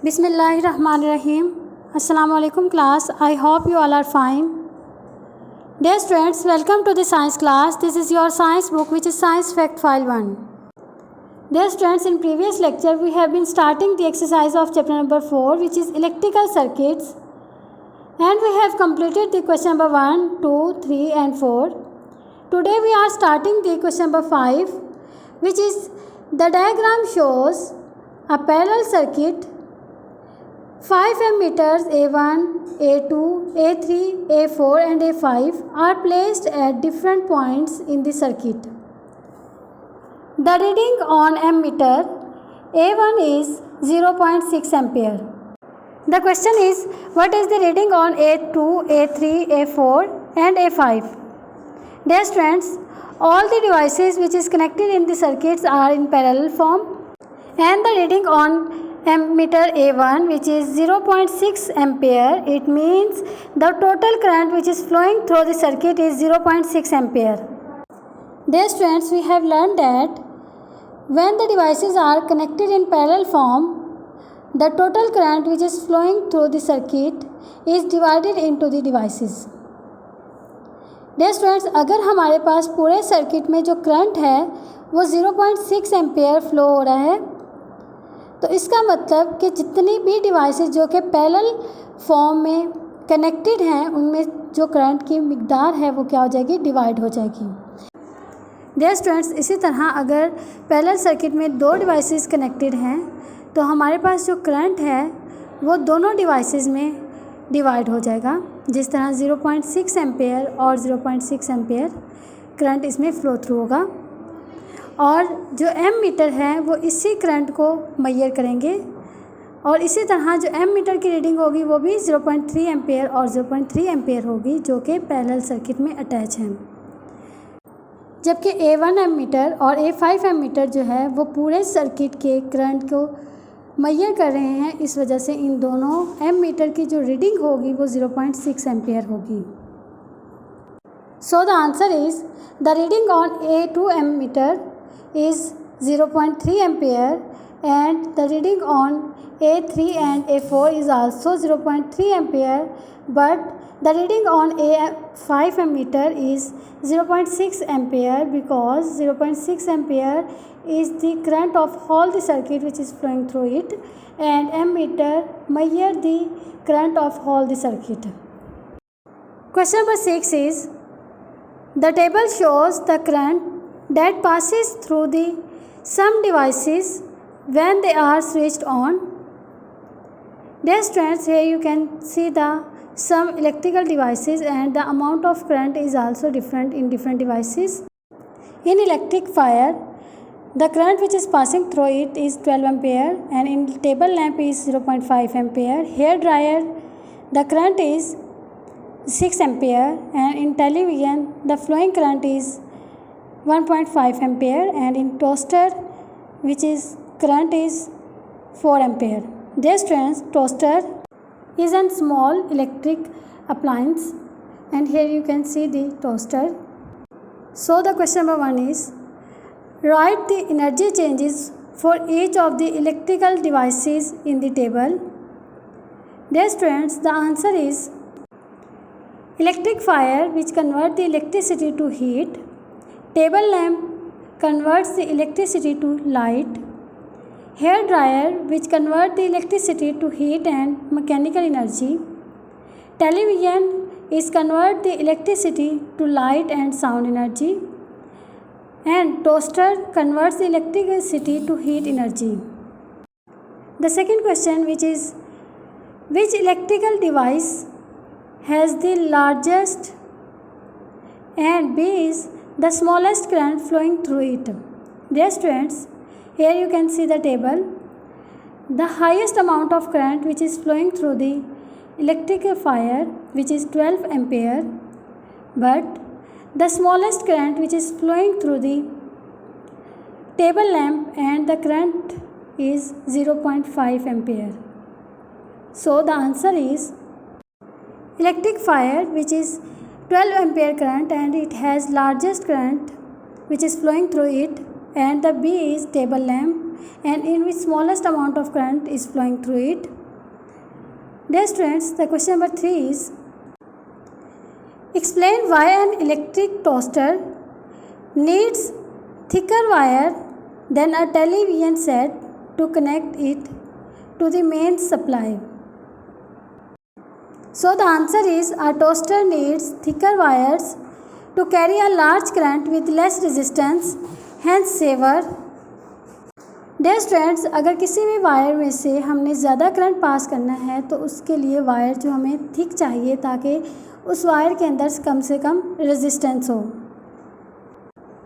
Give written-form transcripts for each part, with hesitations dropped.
Bismillahirrahmanirrahim. Assalamu alaikum class. I hope you all are fine. Dear students, welcome to the science class. This is your science book which is Science Fact File 1. Dear students, in previous lecture we have been starting the exercise of chapter number 4 which is electrical circuits, and we have completed the question number 1, 2, 3 and 4. Today we are starting the question number 5 which is the diagram shows a parallel circuit. 5 ammeters A1, A2, A3, A4 and A5 are placed at different points in the circuit. The reading on ammeter A1 is 0.6 ampere. The question is, what is the reading on A2, A3, A4 and A5? Dear students, all the devices which is connected in the circuits are in parallel form, and the reading on ammeter A1 which is 0.6 ampere, it means the total current which is flowing through the circuit is 0.6 ampere. Dear students, we have learned that when the devices are connected in parallel form, the total current which is flowing through the circuit is divided into the devices. Dear students, अगर हमारे पास पूरे circuit में जो current है वो 0.6 ampere flow हो रहा है, तो इसका मतलब कि जितनी भी डिवाइसेस जो कि पैरेलल फॉर्म में कनेक्टेड हैं उनमें जो करंट की मिकदार है वो क्या हो जाएगी, डिवाइड हो जाएगी. डियर स्टूडेंट्स, इसी तरह अगर पैरेलल सर्किट में दो डिवाइसेस कनेक्टेड हैं तो हमारे पास जो करंट है वो दोनों डिवाइसेस में डिवाइड हो जाएगा. जिस तरह 0.6 एम्पेयर और 0.6 एम्पेयर करंट इसमें फ़्लो थ्रू होगा, और जो एम मीटर है वो इसी करंट को मेजर करेंगे, और इसी तरह जो एम मीटर की रीडिंग होगी वो भी 0.3 एम्पेयर और 0.3 एम्पेयर होगी जो कि पैरेलल सर्किट में अटैच हैं. जबकि A1 एम मीटर और A5 एम मीटर जो है वो पूरे सर्किट के करंट को मेजर कर रहे हैं. इस वजह से इन दोनों एम मीटर की जो रीडिंग होगी वो 0.6 एम्पेयर होगी. So the answer is the reading on A2 ammeter is 0.3 ampere and the reading on A3 and A4 is also 0.3 ampere, but the reading on A5 ammeter is 0.6 ampere because 0.6 ampere is the current of all the circuit which is flowing through it, and ammeter measure the current of all the circuit. Question number 6 is, the table shows the current that passes through the some devices when they are switched on. Dear students, here you can see the some electrical devices and the amount of current is also different in different devices. In electric fire, the current which is passing through it is 12 ampere, and in table lamp is 0.5 ampere. Hair dryer, the current is 6 ampere, and in television the flowing current is 1.5 ampere, and in toaster which is current is 4 ampere. Dear students, toaster is a small electric appliance, and here you can see the toaster. So the question number 1 is, write the energy changes for each of the electrical devices in the table. Dear students, the answer is electric fire which convert the electricity to heat, table lamp converts the electricity to light, hair dryer which convert the electricity to heat and mechanical energy, television is convert the electricity to light and sound energy, and toaster converts the electricity to heat energy. The second question, which is, which electrical device has the largest and B is the smallest current flowing through it? Dear students, here you can see the table. The highest amount of current which is flowing through the electrical fire which is 12 ampere, but the smallest current which is flowing through the table lamp and the current is 0.5 ampere. So the answer is electric fire which is 12 ampere current and it has largest current which is flowing through it, and the B is table lamp and in which smallest amount of current is flowing through it. Dear students, the question number 3 is, explain why an electric toaster needs thicker wire than a television set to connect it to the main supply. So the answer is, a toaster needs thicker wires to carry a large current with less resistance, hence saver. Dear students, अगर किसी भी wire में से हमने ज़्यादा current pass करना है तो उसके लिए वायर जो हमें थिक चाहिए ताकि उस वायर के अंदर कम से कम रेजिस्टेंस हो.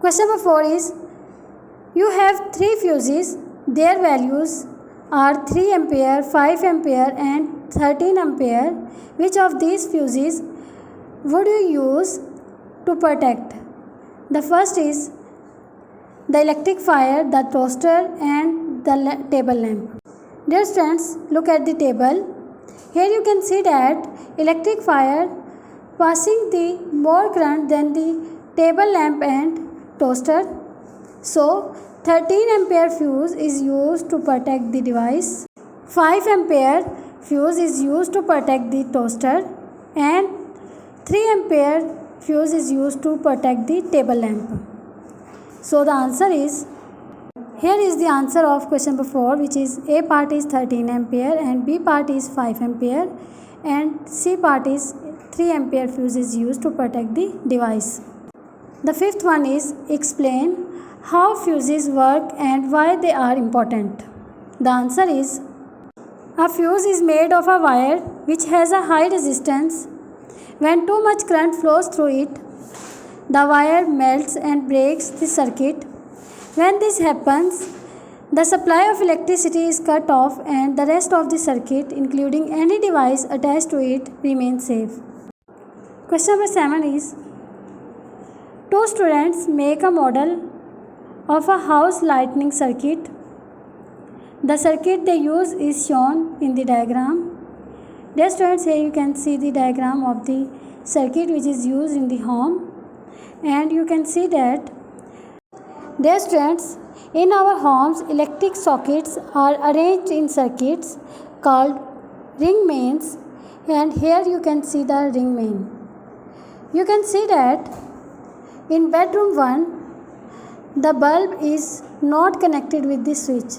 Question number 4 is, you have 3 fuses. Their values are 3 ampere, 5 ampere and 13 ampere. Which of these fuses would you use to protect? The first is the electric fire, the toaster and the table lamp. Dear students, look at the table. Here you can see that electric fire passing the more current than the table lamp and toaster. So 13 ampere fuse is used to protect the device. 5 ampere fuse is used to protect the toaster and 3 ampere fuse is used to protect the table lamp. So the answer is, here is the answer of question number 4, which is A part is 13 ampere and B part is 5 ampere and C part is 3 ampere fuse is used to protect the device. The fifth one is, explain how fuses work and why they are important. The answer is, a fuse is made of a wire which has a high resistance. When too much current flows through it, the wire melts and breaks the circuit. When this happens, the supply of electricity is cut off and the rest of the circuit, including any device attached to it, remains safe. Question number 7 is, 2 students make a model of a house lighting circuit. The circuit they use is shown in the diagram. Dear students, here you can see the diagram of the circuit which is used in the home, and you can see that, dear students, in our homes electric sockets are arranged in circuits called ring mains, and here you can see the ring main. You can see that in bedroom 1 the bulb is not connected with the switch.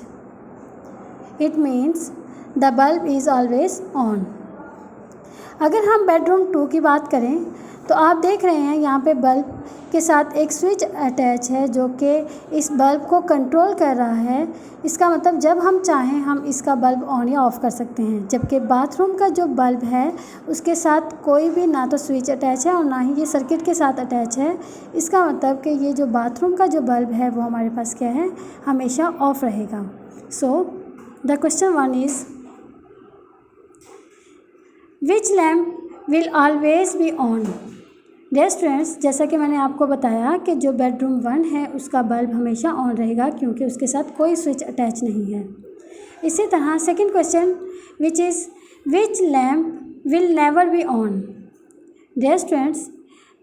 It means the bulb is always on. अगर हम bedroom 2 की बात करें तो आप देख रहे हैं यहाँ पे बल्ब के साथ एक स्विच अटैच है जो कि इस बल्ब को कंट्रोल कर रहा है. इसका मतलब जब हम चाहें हम इसका बल्ब ऑन या ऑफ़ कर सकते हैं. जबकि बाथरूम का जो बल्ब है उसके साथ कोई भी ना तो स्विच अटैच है और ना ही ये सर्किट के साथ अटैच है. इसका मतलब कि ये जो बाथरूम का जो बल्ब है वो हमारे पास क्या है, हमेशा ऑफ़ रहेगा. So the question 1 is, which lamp will always be on. Dear students, जैसा कि मैंने आपको बताया कि जो बेडरूम 1 है उसका बल्ब हमेशा ऑन रहेगा क्योंकि उसके साथ कोई स्विच अटैच नहीं है. इसी तरह second question which is, which lamp will never be on. Dear students,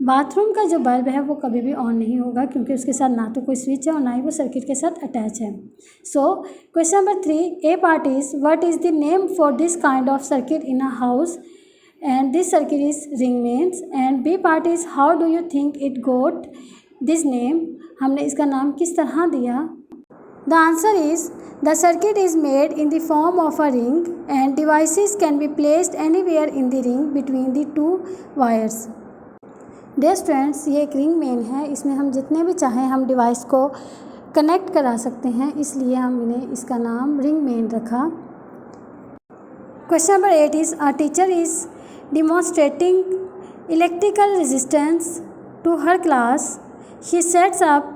bathroom का जो बल्ब है वो कभी भी ऑन नहीं होगा क्योंकि उसके साथ ना तो कोई स्विच है और ना ही वो सर्किट के साथ अटैच है. So question number 3, A part is, what is the name for this kind of circuit in a house, and this circuit is ring mains. And B part is, how do you think it got this name. हमने इसका नाम किस तरह दिया. The answer is, the circuit is made in the form of a ring and devices can be placed anywhere in the ring between the two wires. Dear students, ये एक ring main है. इसमें हम जितने भी चाहें हम डिवाइस को कनेक्ट करा सकते हैं, इसलिए हमने इसका नाम रिंग मेन रखा. Question number 8 is, a teacher is demonstrating electrical resistance to her class. She sets up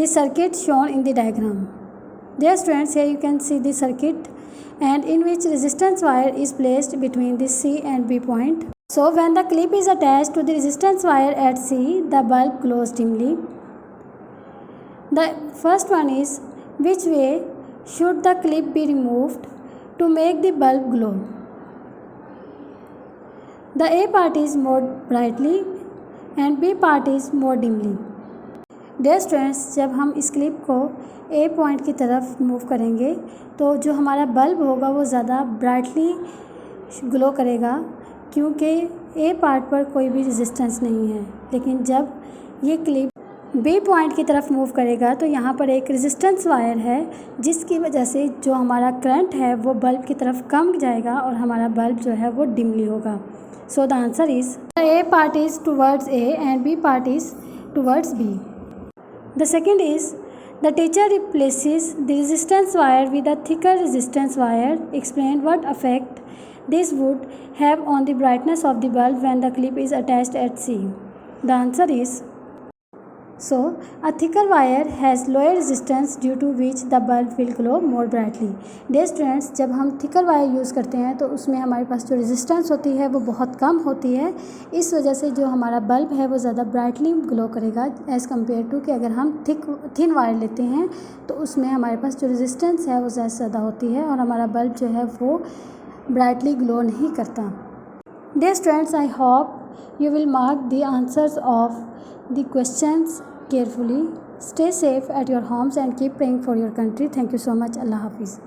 the circuit shown in the diagram. Dear students, here you can see the circuit and in which resistance wire is placed between the C and B point. So when the clip is attached to the resistance wire at C, the bulb glows dimly. The first one is, which way should the clip be removed to make the bulb glow. The A part is more brightly and B part is more dimly. Dear students, जब हम इस clip को A point की तरफ move करेंगे तो जो हमारा बल्ब होगा वो ज़्यादा ब्राइटली ग्लो करेगा क्योंकि ए पार्ट पर कोई भी रेजिस्टेंस नहीं है। लेकिन जब ये क्लिप बी पॉइंट की तरफ मूव करेगा तो यहाँ पर एक रेजिस्टेंस वायर है, जिसकी वजह से जो हमारा करंट है वो बल्ब की तरफ कम जाएगा और हमारा बल्ब जो है वो डिमली होगा। So the answer is A part is towards A and B part is towards B. The second is the teacher replaces the resistance wire with a thicker resistance wire. Explain what affect this would have on the brightness of the bulb when the clip is attached at C. The answer is, so a thicker wire has lower resistance due to which the bulb will glow more brightly. Dear students, जब हम thicker wire use करते हैं तो उसमें हमारे पास जो resistance होती है वो बहुत कम होती है। इस वजह से जो हमारा बल्ब है वो ज़्यादा ब्राइटली ग्लो करेगा एज़ कम्पेयर टू कि अगर हम थिन वायर लेते हैं तो उसमें हमारे पास जो रेजिस्टेंस है वो ज़्यादा होती है और हमारा बल्ब जो है वो brightly glow नहीं करता। Dear students, I hope you will mark the answers of the questions carefully. Stay safe at your homes and keep praying for your country. Thank you so much. Allah Hafiz.